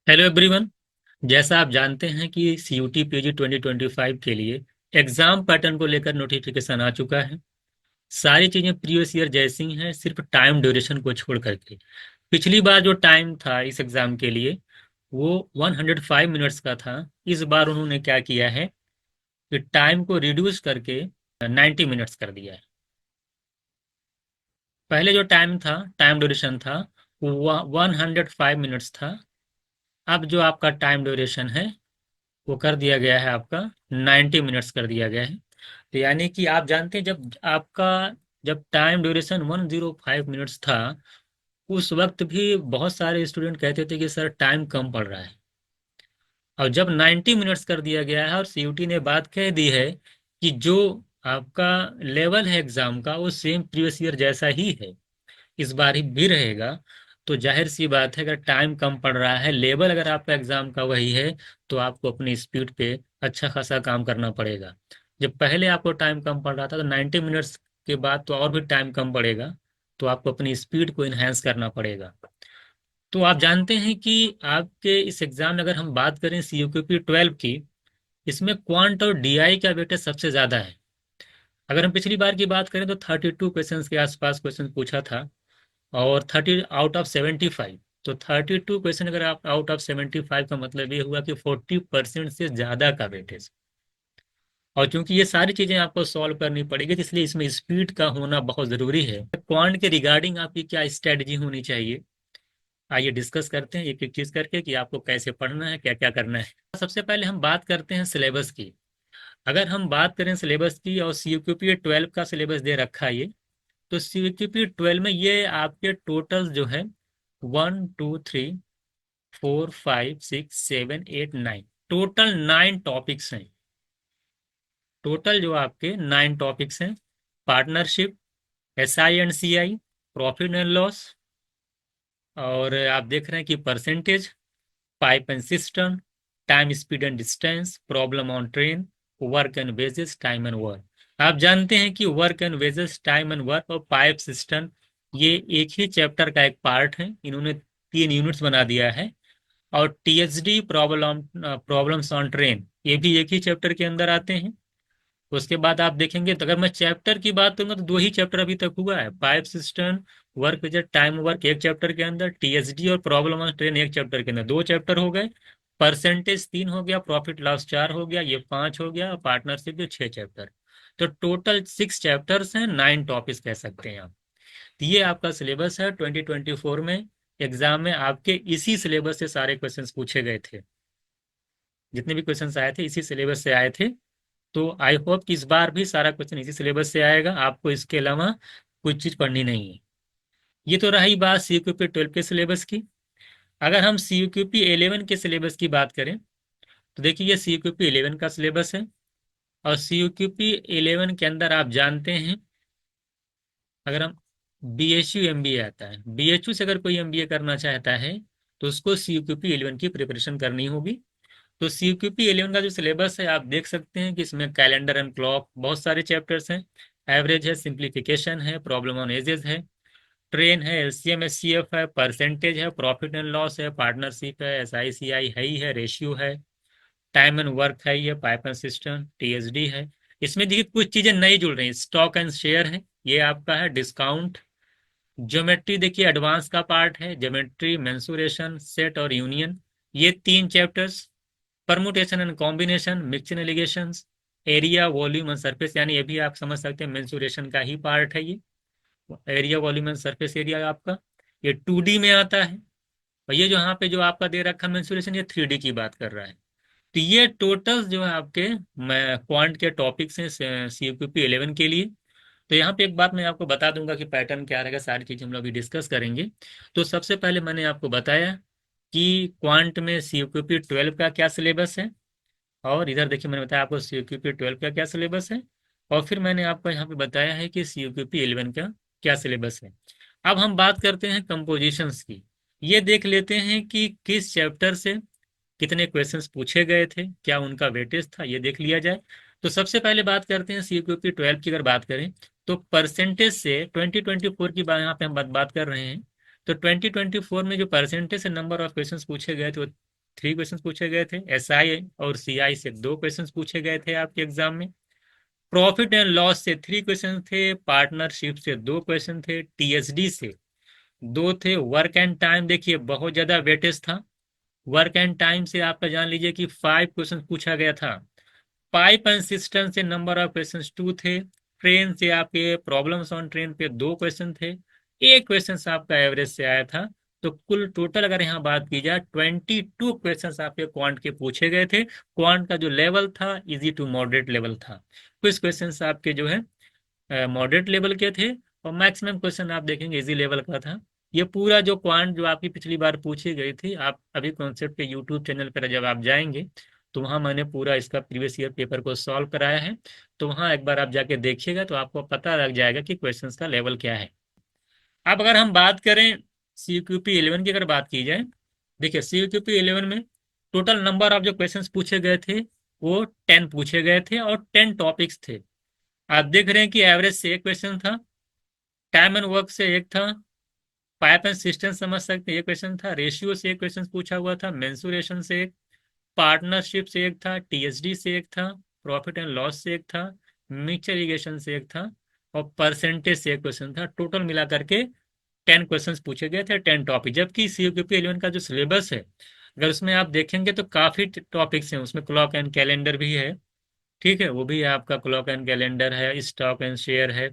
Hello everyone. जैसा आप जानते हैं कि CUT PG 2025 के लिए एग्जाम पैटर्न को लेकर नोटिफिकेशन आ चुका है। सारी चीज़ें प्रीवियस ईयर जैसी ही हैं, सिर्फ टाइम ड्यूरेशन को छोड़ करके। पिछली बार जो टाइम था इस एग्ज़ाम के लिए वो 105 मिनट्स का था। इस बार उन्होंने क्या किया है कि टाइम को रिड्यूस करके 90 मिनट्स कर दिया है। पहले जो टाइम था, टाइम ड्यूरेशन था, वो 105 मिनट्स था। अब जो आपका टाइम ड्यूरेशन है वो कर दिया गया है, आपका 90 मिनट्स कर दिया गया है। तो यानी कि आप जानते हैं, जब टाइम ड्यूरेशन 105 मिनट्स था, उस वक्त भी बहुत सारे स्टूडेंट कहते थे कि सर टाइम कम पड़ रहा है। और जब 90 मिनट्स कर दिया गया है और CUT ने बात कह दी है कि जो आपका लेवल है एग्जाम का वो सेम प्रीवियस ईयर जैसा ही है, इस बार ही भी रहेगा। तो जाहिर सी बात है, अगर टाइम कम पड़ रहा है, लेवल अगर आपका एग्जाम का वही है, तो आपको अपनी स्पीड पे अच्छा खासा काम करना पड़ेगा। जब पहले आपको टाइम कम पड़ रहा था तो 90 मिनट्स के बाद तो और भी टाइम कम पड़ेगा। तो आपको अपनी स्पीड को इन्हेंस करना पड़ेगा। तो आप जानते हैं कि आपके इस एग्जाम में अगर हम बात करें CUP 12 की, इसमें क्वांट और DI का वेटेज सबसे ज़्यादा है। अगर हम पिछली बार की बात करें तो 32 क्वेश्चंस के आसपास क्वेश्चन पूछा था, और 30 आउट ऑफ 75। तो 32 क्वेश्चन अगर आप आउट ऑफ 75 का मतलब ये हुआ कि 40% से ज़्यादा का वेटेज। और चूंकि ये सारी चीज़ें आपको सॉल्व करनी पड़ेगी, तो इसलिए इसमें स्पीड का होना बहुत ज़रूरी है। क्वांट के रिगार्डिंग आपकी क्या स्ट्रेटजी होनी चाहिए, आइए डिस्कस करते हैं एक एक चीज़ करके कि आपको कैसे पढ़ना है, क्या क्या करना है। सबसे पहले हम बात करते हैं सिलेबस की। अगर हम बात करें सिलेबस की, और CUP 12 का सिलेबस दे रखा है ये, तो CUP 12 में ये आपके टोटल जो है 1 2 3 4 5 6 7 8 9, टोटल 9 टॉपिक्स हैं। टोटल जो आपके 9 टॉपिक्स हैं: partnership, SI and CI, profit and loss, और आप देख रहे हैं कि percentage, pipe and system, time speed and distance, problem on train, work and wages, time and work. आप जानते हैं कि work and wages, time and work और पाइप सिस्टम ये एक ही चैप्टर का एक पार्ट है। इन्होंने 3 यूनिट्स बना दिया है। और THD, प्रॉब्लम्स ऑन ट्रेन, ये भी एक ही चैप्टर के अंदर आते हैं। उसके बाद आप देखेंगे, तो अगर मैं चैप्टर की बात करूंगा तो 2 ही चैप्टर अभी तक हुआ है: pipe system, work with time work एक चैप्टर के अंदर, THD और प्रॉब्लम ऑन ट्रेन एक चैप्टर के अंदर। 2 चैप्टर हो गए। परसेंटेज 3 हो गया, प्रॉफिट लॉस 4 हो गया, ये 5 हो गया, और पार्टनरशिप ये 6 चैप्टर। तो टोटल 6 चैप्टर्स हैं, 9 टॉपिक्स कह सकते हैं आप। तो ये आपका सिलेबस है 2024 में। एग्जाम में आपके इसी सिलेबस से सारे क्वेश्चन पूछे गए थे। जितने भी क्वेश्चन आए थे इसी सिलेबस से आए थे। तो आई होप कि इस बार भी सारा क्वेश्चन इसी सिलेबस से आएगा, आपको इसके अलावा कोई चीज़ पढ़नी नहीं है। ये तो रही बात CUP 12 के सिलेबस की। अगर हम CUP 11 के सिलेबस की बात करें, तो देखिए ये CUP 11 का सिलेबस है। और CUP 11 के अंदर आप जानते हैं, अगर हम BHU MBA आता है, BHU से अगर कोई MBA करना चाहता है तो उसको CUP 11 की प्रिपरेशन करनी होगी। तो CUP 11 का जो सिलेबस है, आप देख सकते हैं कि इसमें कैलेंडर एंड क्लॉक, बहुत सारे चैप्टर्स हैं। एवरेज है, सिंप्लीफिकेशन है, प्रॉब्लम ऑन एजेस है, ट्रेन है, LCM SCF है, परसेंटेज है, प्रॉफिट एंड लॉस है, पार्टनरशिप है, SI CI है ही है, रेशियो है, टाइम एंड वर्क है, ये पाइप एंड सिस्टम, THD है। इसमें देखिए कुछ चीजें नई जुड़ रही हैं, स्टॉक एंड शेयर है, ये आपका है, डिस्काउंट, ज्योमेट्री देखिए एडवांस का पार्ट है, ज्योमेट्री, मेंसुरेशन, सेट और यूनियन, ये 3 chapters. Permutation and combination, mixture allegations, area, volume and surface, यानी ये भी आप समझ सकते हैं मेंसुरेशन का ही पार्ट है ये। Area, volume and surface area आपका ये 2D में आता है। और ये जो यहाँ पे जो आपका दे रखा है मेंसुरेशन, ये 3D की बात कर रहा है। तो ये टोटल जो है आपके मैं क्वांट के टॉपिक्स हैं CUP 11 के लिए। तो यहाँ पे एक बात मैं आपको बता दूंगा कि पैटर्न क्या रहेगा, सारी चीज़ हम लोग अभी डिस्कस करेंगे। तो सबसे पहले मैंने आपको बताया कि क्वांट में CUP 12 का क्या सिलेबस है, और इधर देखिए मैंने बताया आपको CUP 12 का क्या सिलेबस है, और फिर मैंने आपको यहाँ पे बताया है कि CUP 11 का क्या सिलेबस है। अब हम बात करते हैं कंपोजिशंस की। ये देख लेते हैं कि किस चैप्टर से कितने क्वेश्चंस पूछे गए थे, क्या उनका वेटेज था, ये देख लिया जाए। तो सबसे पहले बात करते हैं CUP 12 की। अगर बात करें तो परसेंटेज से 2024 की बात यहाँ पे हम बात कर रहे हैं। तो 2024 में जो परसेंटेज से नंबर ऑफ क्वेश्चंस पूछे गए थे वो 3 क्वेश्चन पूछे गए थे, एसआई और सीआई से 2 क्वेश्चन पूछे गए थे आपके एग्जाम में, प्रॉफिट एंड लॉस से 3 क्वेश्चन थे, पार्टनरशिप से 2 क्वेश्चन थे, टीएसडी से 2 थे, वर्क एंड टाइम देखिए बहुत ज्यादा वेटेज था, वर्क एंड टाइम से आपका जान लीजिए कि 5 क्वेश्चन पूछा गया था, पाइप एंड सिस्टम से नंबर ऑफ क्वेश्चन 2 थे, ट्रेन से आपके प्रॉब्लम्स ऑन ट्रेन पे 2 क्वेश्चन थे, एक क्वेश्चन आपका एवरेज से आया था। तो कुल टोटल अगर यहाँ बात की जाए 22 क्वेश्चन आपके क्वांट के पूछे गए थे। क्वांट का जो लेवल था इजी टू मॉडरेट लेवल था, कुछ क्वेश्चन आपके जो है मॉडरेट लेवल के थे और मैक्सिमम क्वेश्चन आप देखेंगे इजी लेवल का था। ये पूरा जो क्वांट जो आपकी पिछली बार पूछी गई थी, आप अभी कॉन्सेप्ट के यूट्यूब चैनल पर जब आप जाएंगे तो वहाँ मैंने पूरा इसका प्रीवियस ईयर पेपर को सॉल्व कराया है, तो वहाँ एक बार आप जाके देखिएगा तो आपको पता लग जाएगा कि क्वेश्चंस का लेवल क्या है। अब अगर हम बात करें CQP 11 की, अगर बात की जाए, देखिए CQP 11 में टोटल नंबर ऑफ जो क्वेश्चंस पूछे गए थे वो 10 पूछे गए थे और 10 टॉपिक्स थे। आप देख रहे हैं कि एवरेज से एक क्वेश्चन था, टाइम एंड वर्क से एक था, पाइप एंड सिस्टम समझ सकते हैं एक क्वेश्चन था, रेशियो से एक क्वेश्चन पूछा हुआ था, मेंसुरेशन से एक, पार्टनरशिप से एक था, टीएसडी से एक था, प्रॉफिट एंड लॉस से एक था, मिक्सचर इरिगेशन से एक था और परसेंटेज से एक क्वेश्चन था। टोटल मिला करके 10 क्वेश्चन पूछे गए थे, 10 टॉपिक। जबकि CQP 11 का जो सिलेबस है अगर उसमें आप देखेंगे तो काफी टॉपिक्स हैं, उसमें क्लॉक एंड कैलेंडर भी है, ठीक है, वो भी आपका क्लॉक एंड कैलेंडर है, स्टॉक एंड शेयर है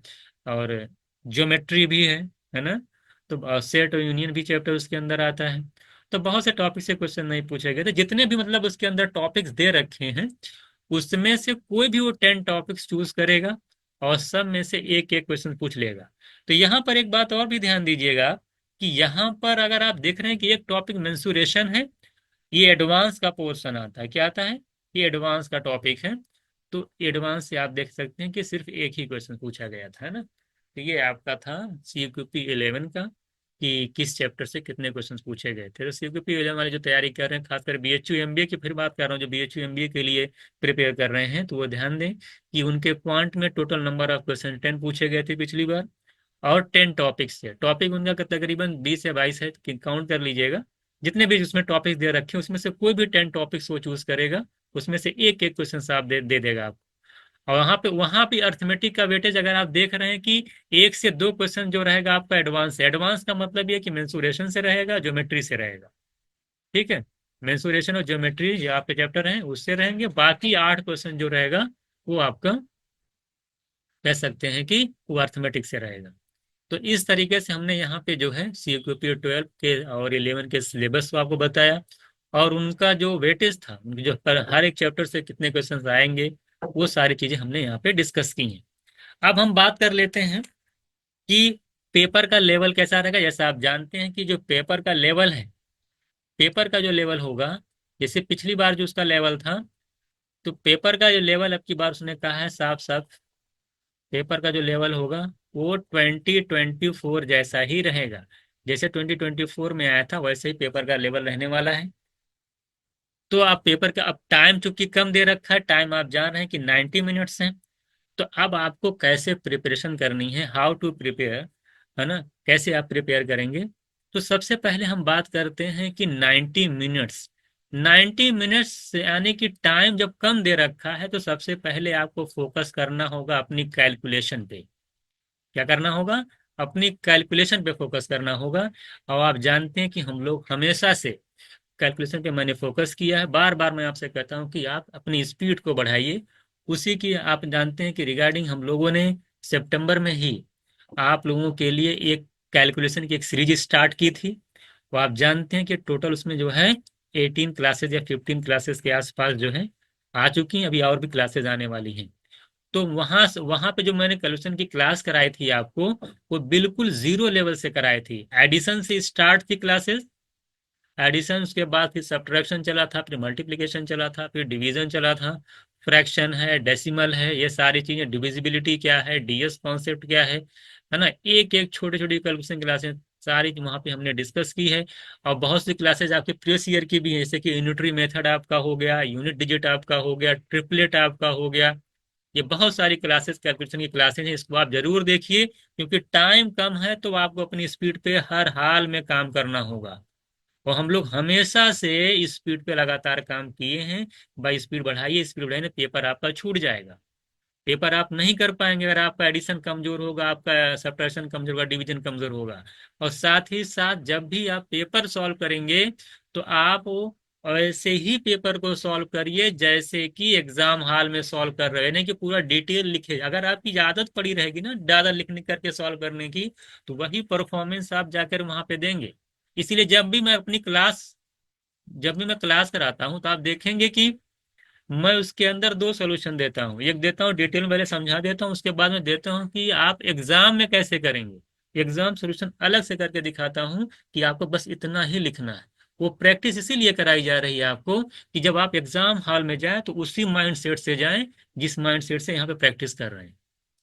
और ज्योमेट्री भी है ना, तो सेट और यूनियन भी चैप्टर उसके अंदर आता है। तो बहुत से टॉपिक से क्वेश्चन नहीं पूछे गए थे, जितने भी मतलब उसके अंदर टॉपिक्स दे रखे हैं उसमें से कोई भी वो 10 टॉपिक्स चूज करेगा और सब में से एक एक क्वेश्चन पूछ लेगा। तो यहाँ पर एक बात और भी ध्यान दीजिएगा कि यहाँ पर अगर आप देख रहे हैं कि एक टॉपिक मेंसुरेशन है, ये एडवांस का पोर्शन आता है, क्या आता है, ये एडवांस का टॉपिक है। तो एडवांस से आप देख सकते हैं कि सिर्फ एक ही क्वेश्चन पूछा गया था, है ना। तो ये आपका था CQP 11 का कि किस चैप्टर से कितने क्वेश्चन पूछे गए थे। तो CQP 11 वाले जो तैयारी कर रहे हैं, खासकर BHU MBA की फिर बात कर रहा हूँ, जो BHU MBA के लिए प्रिपेयर कर रहे हैं, तो वो ध्यान दें कि उनके क्वांट में टोटल नंबर ऑफ क्वेश्चन 10 पूछे गए थे पिछली बार और 10 टॉपिक्स थे। टॉपिक उनका तकरीबन 20 या 22 है, काउंट कर लीजिएगा। जितने भी उसमें टॉपिक्स दे रखे हैं उसमें से कोई भी 10 टॉपिक्स वो चूज करेगा, उसमें से एक एक क्वेश्चन आप दे देगा आपको। और वहां पे अर्थमेटिक का वेटेज अगर आप देख रहे हैं कि 1 से 2 क्वेश्चन जो रहेगा आपका एडवांस है, एडवांस का मतलब ये कि मेंसुरेशन से रहेगा, ज्योमेट्री से रहेगा, ठीक है। मेंसुरेशन और ज्योमेट्री जो आपके चैप्टर हैं उससे रहेंगे, बाकी 8 क्वेश्चन जो रहेगा वो आपका कह सकते हैं कि वो अर्थमेटिक से रहेगा। तो इस तरीके से हमने यहाँ पे जो है CQP 12 के और 11 के सिलेबस को आपको बताया और उनका जो वेटेज था, उनकी जो हर एक चैप्टर से कितने क्वेश्चन आएंगे वो सारी चीजें हमने यहाँ पे डिस्कस की हैं। अब हम बात कर लेते हैं कि पेपर का लेवल कैसा रहेगा। जैसा आप जानते हैं कि जो पेपर का लेवल है, पेपर का जो लेवल होगा, जैसे पिछली बार जो उसका लेवल था, तो पेपर का जो लेवल अब की बार उसने कहा है साफ साफ, पेपर का जो लेवल होगा वो 2024 जैसा ही रहेगा। जैसे 2024 में आया था वैसे ही पेपर का लेवल रहने वाला है। तो आप पेपर का, अब टाइम चूंकि कम दे रखा है, टाइम आप जान रहे हैं कि 90 मिनट्स है, तो अब आपको कैसे प्रिपरेशन करनी है, हाउ टू प्रिपेयर, है ना, कैसे आप प्रिपेयर करेंगे। तो सबसे पहले हम बात करते हैं कि 90 मिनट्स, 90 मिनट्स यानी कि टाइम जब कम दे रखा है तो सबसे पहले आपको फोकस करना होगा अपनी कैलकुलेशन पे। क्या करना होगा, अपनी कैलकुलेशन पे फोकस करना होगा। और आप जानते हैं कि हम लोग हमेशा से कैलकुलेशन पे मैंने फोकस किया है, बार बार मैं आपसे कहता हूं कि आप अपनी स्पीड को बढ़ाइए। उसी की आप जानते हैं कि रिगार्डिंग हम लोगों ने सितंबर में ही आप लोगों के लिए एक कैलकुलेशन की एक सीरीज स्टार्ट की थी। वो आप जानते हैं कि टोटल उसमें जो है 18 क्लासेज या 15 क्लासेस के आसपास जो है आ चुकी हैं, अभी और भी क्लासेज आने वाली हैं। तो वहां पे जो मैंने कैलकुलेशन की क्लास कराई थी आपको, वो बिल्कुल जीरो लेवल से कराई थी। एडिशन से स्टार्ट थी क्लासेस, एडिशन उसके बाद फिर सब्ट्रैक्शन चला था, फिर मल्टीप्लिकेशन चला था, फिर डिवीजन चला था, फ्रैक्शन है, डेसिमल है, ये सारी चीजें, डिविजिबिलिटी क्या है, डीएस कॉन्सेप्ट क्या है ना, एक एक छोटी छोटी कैलकुलेशन क्लासेस सारी वहां पे हमने डिस्कस की है। और बहुत सी क्लासेज आपके प्रीवियस ईयर की भी है, जैसे कि यूनिटरी मेथड आपका हो गया, यूनिट डिजिट आपका हो गया, ट्रिपलेट आपका हो गया। ये बहुत सारी क्लासेस, कैलकुलेशन की क्लासेज हैं, इसको आप जरूर देखिए क्योंकि टाइम कम है तो आपको अपनी स्पीड पे हर हाल में काम करना होगा। और हम लोग हमेशा से स्पीड पे लगातार काम किए हैं। भाई स्पीड बढ़ाइए, पेपर आपका छूट जाएगा। पेपर आप नहीं कर पाएंगे अगर आपका एडिशन कमजोर होगा, आपका सब्ट्रैक्शन कमजोर होगा, डिवीजन कमजोर होगा। और साथ ही साथ जब भी आप पेपर सॉल्व करेंगे तो आप वो ऐसे ही पेपर को सॉल्व करिए जैसे कि एग्जाम हॉल में सॉल्व कर रहे हैं, नहीं कि पूरा डिटेल लिखे। अगर आपकी आदत पड़ी रहेगी ना ज्यादा लिखने करके सॉल्व करने की, तो वही परफॉर्मेंस आप जाकर वहां पे देंगे। इसीलिए जब भी मैं क्लास कराता हूँ तो आप देखेंगे कि मैं उसके अंदर दो सॉल्यूशन देता हूँ। एक देता हूँ डिटेल में, पहले समझा देता हूँ, उसके बाद में देता हूँ कि आप एग्जाम में कैसे करेंगे। एग्जाम सॉल्यूशन अलग से करके दिखाता हूँ कि आपको बस इतना ही लिखना है। वो प्रैक्टिस इसीलिए कराई जा रही है आपको कि जब आप एग्जाम हॉल में जाएं तो उसी माइंड सेट से जाएं जिस माइंड सेट से यहाँ पे प्रैक्टिस कर रहे हैं।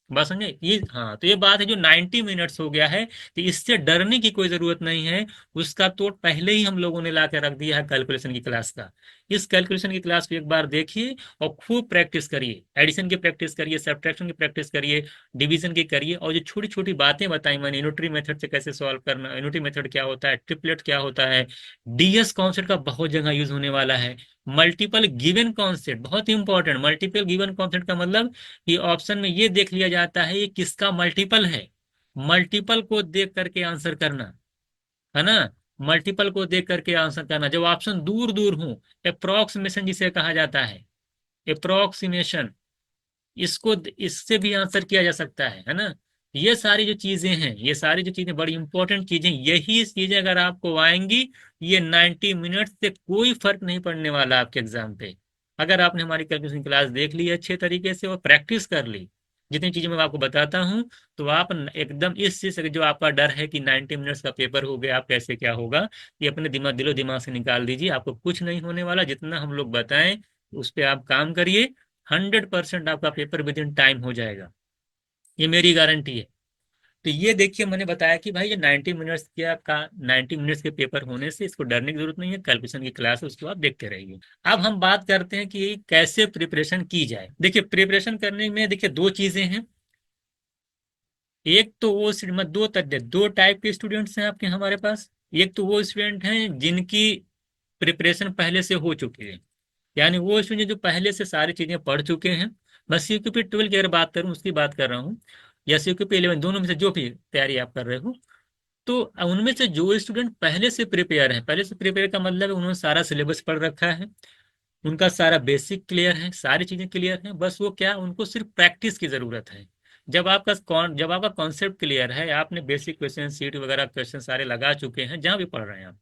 बात समझे ये? हाँ, तो ये बात है जो 90 मिनट्स हो गया है, तो इससे डरने की कोई जरूरत नहीं है। उसका तो पहले ही हम लोगों ने ला के रख दिया है कैलकुलेशन की क्लास का। इस कैलकुलेशन की क्लास को एक बार देखिए और खूब प्रैक्टिस करिए। एडिशन की प्रैक्टिस करिए, सब्ट्रैक्शन की प्रैक्टिस करिए, डिवीजन की करिए। और जो छोटी छोटी बातें बताई मैंने, यूनिटरी मेथड से कैसे सॉल्व करना, यूनिटरी मेथड क्या होता है, ट्रिपलेट क्या होता है, डीएस कॉन्सेप्ट का बहुत जगह यूज होने वाला है। मल्टीपल गिवन कॉन्सेप्ट बहुत इंपॉर्टेंट। मल्टीपल गिवन कॉन्सेप्ट का मतलब कि ऑप्शन में ये देख लिया जाता है ये किसका मल्टीपल है। मल्टीपल को देख करके आंसर करना, है ना। मल्टीपल को देख करके आंसर करना जब ऑप्शन दूर दूर हो। अप्रोक्सीमेशन जिसे कहा जाता है, अप्रोक्सीमेशन, इसको इससे भी आंसर किया जा सकता है ना। ये सारी जो चीजें हैं, ये सारी जो चीजें बड़ी इंपॉर्टेंट चीजें, यही चीजें अगर आपको आएंगी, ये 90 मिनट से कोई फर्क नहीं पड़ने वाला आपके एग्जाम पे। अगर आपने हमारी कैलकुलेशन क्लास देख ली है अच्छे तरीके से और प्रैक्टिस कर ली जितनी चीजें मैं आपको बताता हूँ, तो आप एकदम इस चीज से जो आपका डर है कि 90 मिनट्स का पेपर हो गया आप कैसे क्या होगा, ये अपने दिलो दिमाग से निकाल दीजिए। आपको कुछ नहीं होने वाला, जितना हम लोग बताएं उस पर आप काम करिए। 100% आपका पेपर विद इन टाइम हो जाएगा, ये मेरी गारंटी है। तो ये देखिए मैंने बताया कि भाई ये 90 मिनट्स का 90 मिनट्स के पेपर होने से इसको डरने की जरूरत नहीं है। कैलकुलेशन की क्लास है उसको आप देखते रहिए। अब हम बात करते हैं कि कैसे प्रिपरेशन की जाए। देखिए प्रिपरेशन करने में देखिए दो चीजें हैं। एक तो वो दो टाइप के स्टूडेंट्स हैं आपके हमारे पास। एक तो वो स्टूडेंट हैं जिनकी प्रिपरेशन पहले से हो चुकी है, यानी वो स्टूडेंट जो पहले से सारी चीजें पढ़ चुके हैं। मैं सीक्यूपी 12 की अगर बात करूं उसकी बात कर रहा हूँ, या सीक्यूपी 11, दोनों में से जो भी तैयारी आप कर रहे हो, तो उनमें से जो स्टूडेंट पहले से प्रिपेयर है, पहले से प्रिपेयर का मतलब है उन्होंने सारा सिलेबस पढ़ रखा है, उनका सारा बेसिक क्लियर है, सारी चीजें क्लियर हैं, बस वो क्या उनको सिर्फ प्रैक्टिस की जरूरत है। जब आपका कॉन्सेप्ट क्लियर है, आपने बेसिक क्वेश्चन सीट वगैरह क्वेश्चन सारे लगा चुके हैं जहां भी पढ़ रहे हैं आप,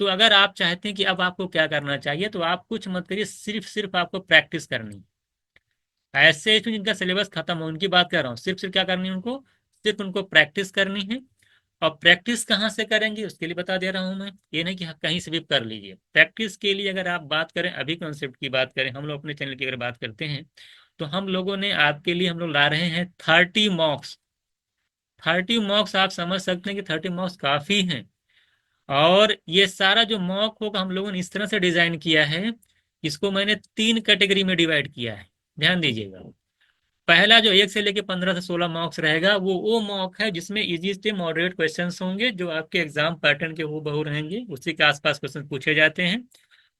तो अगर आप चाहते हैं कि अब आपको क्या करना चाहिए, तो आप कुछ मत करिए, सिर्फ सिर्फ आपको प्रैक्टिस करनी। ऐसे तो जिनका सिलेबस खत्म हो उनकी बात कर रहा हूँ, सिर्फ सिर्फ क्या करनी है उनको, सिर्फ उनको प्रैक्टिस करनी है। और प्रैक्टिस कहाँ से करेंगे उसके लिए बता दे रहा हूँ मैं, ये नहीं कि हाँ, कहीं से भी कर लीजिए। प्रैक्टिस के लिए अगर आप बात करें, अभी कॉन्सेप्ट की बात करें, हम लोग अपने चैनल की अगर बात करते हैं, तो हम लोगों ने आपके लिए हम लोग ला रहे हैं 30 मॉक्स। 30 मॉक्स आप समझ सकते हैं कि 30 मॉक्स काफी हैं। और ये सारा जो मॉक होगा हम लोगों ने इस तरह से डिजाइन किया है, इसको मैंने 3 कैटेगरी में डिवाइड किया है। ध्यान दीजिएगा। पहला जो 1 से लेके 15 से 16 मार्क्स रहेगा, वो मॉक है जिसमें इजी से मॉडरेट क्वेश्चंस होंगे जो आपके एग्जाम पैटर्न के हूबहू रहेंगे, उसी के आसपास क्वेश्चन पूछे जाते हैं,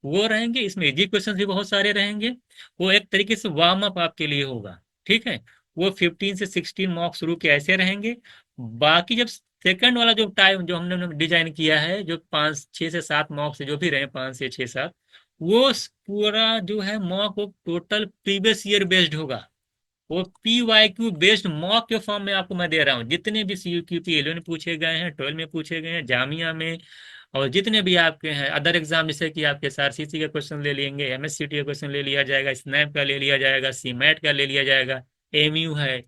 वो रहेंगे। इसमें इजी क्वेश्चंस भी बहुत सारे रहेंगे। वो एक तरीके से वार्म अप आपके लिए होगा, ठीक है। वो 15 से 16 मार्क्स शुरू के ऐसे रहेंगे। बाकी जब सेकंड वाला जो टाइम जो हमने डिजाइन किया है, जो 5 6 से 7 मार्क्स से जो भी रहे, 5 से 6 7, वो पूरा जो है मॉक वो टोटल प्रीवियस ईयर बेस्ड होगा। वो PYQ बेस्ड मॉक के फॉर्म में आपको मैं दे रहा हूँ। जितने भी CQP 11 पूछे गए हैं, 12 में पूछे गए हैं, जामिया में, और जितने भी आपके हैं अदर एग्जाम, जैसे कि आपके SRCC का क्वेश्चन ले लेंगे, MSCT का क्वेश्चन ले लिया जाएगा, स्नैप का ले लिया जाएगा, CMAT का ले लिया जाएगा, MU है,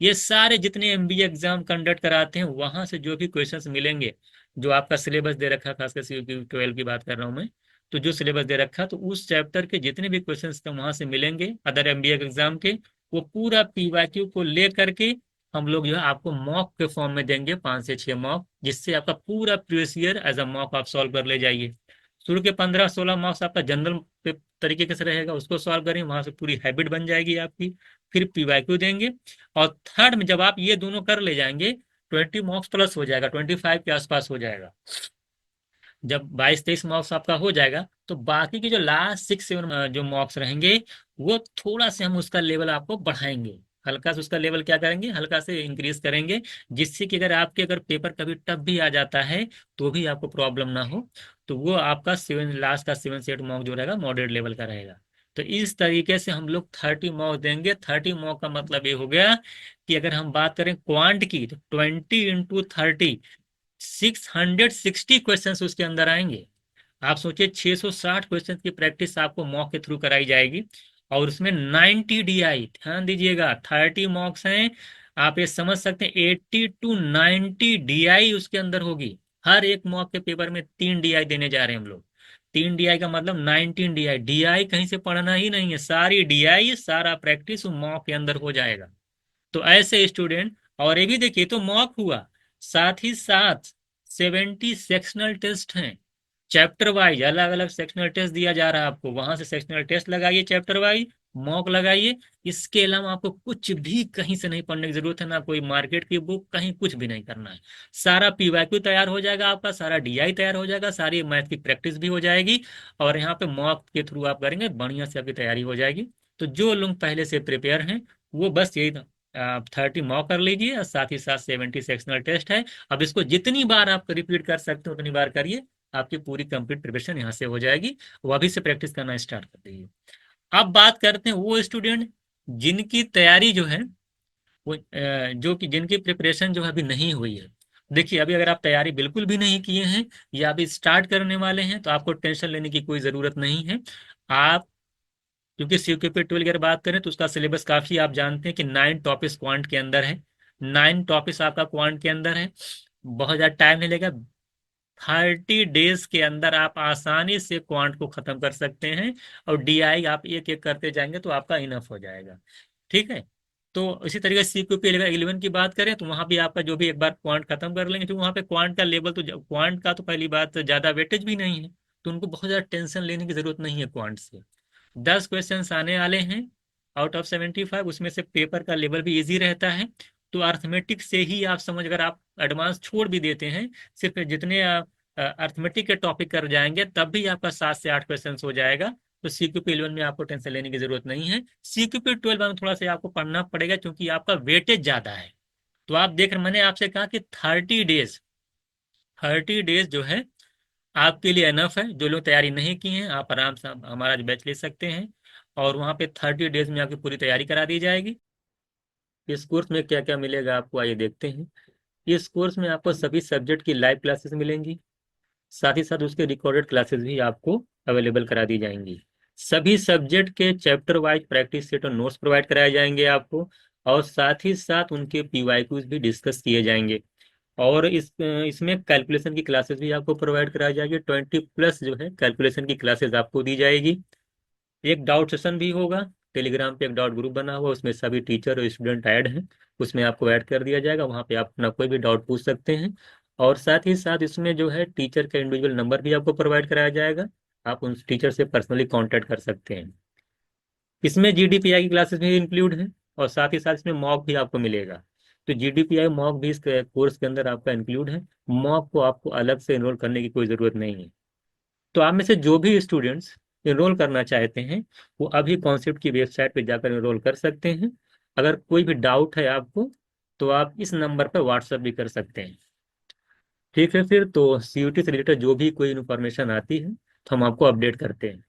ये सारे जितने MBA एग्जाम कंडक्ट कराते हैं वहां से जो भी क्वेश्चंस मिलेंगे, जो आपका सिलेबस दे रखा है, खासकर CQP 12 की बात कर रहा हूँ मैं, तो जो सिलेबस दे रखा तो उस चैप्टर के जितने भी क्वेश्चंस वहां से मिलेंगे अदर MBA एग्जाम के, वो पूरा PYQ को ले करके हम लोग जो है आपको मॉक के फॉर्म में देंगे, 5 से 6 मॉक, जिससे आपका पूरा previous year as a mock आप सॉल्व कर ले जाइए। शुरू के 15 16 मार्क्स आपका जनरल तरीके से रहेगा, उसको सॉल्व करें, वहां से पूरी हैबिट बन जाएगी आपकी। फिर PYQ देंगे। और थर्ड में जब आप ये दोनों कर ले जाएंगे, 20 मार्क्स प्लस हो जाएगा, 25 के आसपास हो जाएगा। जब 22-23 मॉक्स आपका हो जाएगा तो बाकी के जो लास्ट 6-7 जो मॉक्स रहेंगे वो थोड़ा से हम उसका लेवल आपको बढ़ाएंगे, हल्का से उसका लेवल क्या करेंगे, हल्का से इंक्रीज करेंगे, जिससे कि अगर पेपर कभी टफ भी आ जाता है तो भी आपको प्रॉब्लम ना हो। तो वो आपका लास्ट का 7 से 8 मॉक जो रहेगा मॉडरेट लेवल का रहेगा। तो इस तरीके से हम लोग 30 मॉक देंगे। 30 मॉक का मतलब ये हो गया कि अगर हम बात करें क्वांट की तो 20 × 30 660 क्वेश्चन उसके अंदर आएंगे। आप सोचिए 660 क्वेश्चन की प्रैक्टिस आपको मॉक के थ्रू कराई जाएगी, और उसमें 90 DI, ध्यान दीजिएगा 30 मॉक्स हैं। आप ये समझ सकते हैं 80 to 90 DI उसके अंदर होगी। हर एक मॉक के पेपर में 3 DI देने जा रहे हैं हम लोग। 3 DI का मतलब 19 DI। DI कहीं से पढ़ना ही नहीं है, सारी DI सारा प्रैक्टिस मॉक के अंदर हो जाएगा। तो ऐसे स्टूडेंट, और ये भी देखिए तो मॉक हुआ, साथ ही साथ 70 सेक्शनल टेस्ट हैं। चैप्टर वाइज अलग अलग सेक्शनल टेस्ट दिया जा रहा है आपको, वहां से सेक्शनल टेस्ट लगाइए, चैप्टर वाइज मॉक लगाइए। इसके अलावा आपको कुछ भी कहीं से नहीं पढ़ने की जरूरत है, ना कोई मार्केट की बुक, कहीं कुछ भी नहीं करना है। सारा PYQ तैयार हो जाएगा आपका, सारा DI तैयार हो जाएगा, सारी मैथ की प्रैक्टिस भी हो जाएगी, और यहाँ पे मॉक के थ्रू आप करेंगे बढ़िया से आपकी तैयारी हो जाएगी। तो जो लोग पहले से प्रिपेयर हैं वो बस यही था, आप 30 मॉक कर लीजिए और साथ ही साथ 70 सेक्शनल टेस्ट है। अब इसको जितनी बार आप रिपीट कर सकते हो उतनी बार करिए, आपकी पूरी कंप्लीट प्रिपरेशन यहाँ से हो जाएगी। वो अभी से प्रैक्टिस करना स्टार्ट कर दीजिए। अब बात करते हैं वो स्टूडेंट जिनकी तैयारी जो है वो जो कि जिनकी प्रिपरेशन जो है अभी नहीं हुई है। देखिए अभी अगर आप तैयारी बिल्कुल भी नहीं किए हैं या अभी स्टार्ट करने वाले हैं तो आपको टेंशन लेने की कोई ज़रूरत नहीं है। आप, क्योंकि CQP 12 की अगर बात करें तो उसका सिलेबस काफ़ी आप जानते हैं कि 9 टॉपिक्स क्वांट के अंदर है। 9 टॉपिक्स आपका क्वांट के अंदर है। बहुत ज़्यादा टाइम नहीं लेगा। 30 डेज के अंदर आप आसानी से क्वांट को खत्म कर सकते हैं, और DI आप एक एक करते जाएंगे तो आपका इनफ हो जाएगा। ठीक है। तो इसी तरीके से CQP 11 की बात करें तो वहां भी आपका जो भी एक बार क्वांट खत्म कर लेंगे तो वहां पे क्वांट का लेवल तो क्वांट का तो पहली बात ज्यादा वेटेज भी नहीं है, तो उनको बहुत ज्यादा टेंशन लेने की जरूरत नहीं है क्वांट से। 10 क्वेश्चन आने वाले हैं आउट ऑफ 75, उसमें से पेपर का लेवल भी इजी रहता है। तो अर्थमेटिक से ही आप समझ, अगर आप एडवांस छोड़ भी देते हैं, सिर्फ जितने अर्थमेटिक के टॉपिक कर जाएंगे तब भी आपका 7 से 8 क्वेश्चन हो जाएगा। तो CQP 11 में आपको टेंशन लेने की जरूरत नहीं है। CQP 12 में थोड़ा सा आपको पढ़ना पड़ेगा क्योंकि आपका वेटेज ज्यादा है। तो आप देख रहे, मैंने आपसे कहा कि 30 डेज, 30 डेज जो है आपके लिए अनफ है। जो लोग तैयारी नहीं की हैं आप आराम से हमारा बैच ले सकते हैं, और वहाँ पे 30 डेज में आपकी पूरी तैयारी करा दी जाएगी। इस कोर्स में क्या क्या मिलेगा आपको, आइए देखते हैं। इस कोर्स में आपको सभी सब्जेक्ट की लाइव क्लासेस मिलेंगी, साथ ही साथ उसके रिकॉर्डेड क्लासेस भी आपको अवेलेबल करा दी जाएंगी। सभी सब्जेक्ट के चैप्टर वाइज प्रैक्टिस सेट और नोट्स प्रोवाइड कराए जाएंगे आपको, और साथ ही साथ उनके PYQs भी डिस्कस किए जाएंगे। और इसमें कैलकुलेशन की क्लासेस भी आपको प्रोवाइड कराई जाएगी। 20+ जो है कैलकुलेशन की क्लासेस आपको दी जाएगी। एक डाउट सेशन भी होगा। टेलीग्राम पे एक डाउट ग्रुप बना हुआ, उसमें सभी टीचर और स्टूडेंट ऐड हैं, उसमें आपको ऐड कर दिया जाएगा। वहाँ पे आप अपना कोई भी डाउट पूछ सकते हैं, और साथ ही साथ इसमें जो है टीचर का इंडिविजुअल नंबर भी आपको प्रोवाइड कराया जाएगा, आप उन टीचर से पर्सनली कांटेक्ट कर सकते हैं। इसमें GDPI की क्लासेस भी इंक्लूड है, और साथ ही साथ इसमें मॉक भी आपको मिलेगा। तो GDPI मॉक भी इस कोर्स के अंदर आपका इंक्लूड है। मॉक को आपको अलग से इनरोल करने की कोई ज़रूरत नहीं है। तो आप में से जो भी स्टूडेंट्स इनरोल करना चाहते हैं वो अभी कॉन्सेप्ट की वेबसाइट पे जाकर इनरोल कर सकते हैं। अगर कोई भी डाउट है आपको तो आप इस नंबर पर व्हाट्सएप भी कर सकते हैं। ठीक है, फिर तो CUT से रिलेटेड जो भी कोई इन्फॉर्मेशन आती है तो हम आपको अपडेट करते हैं।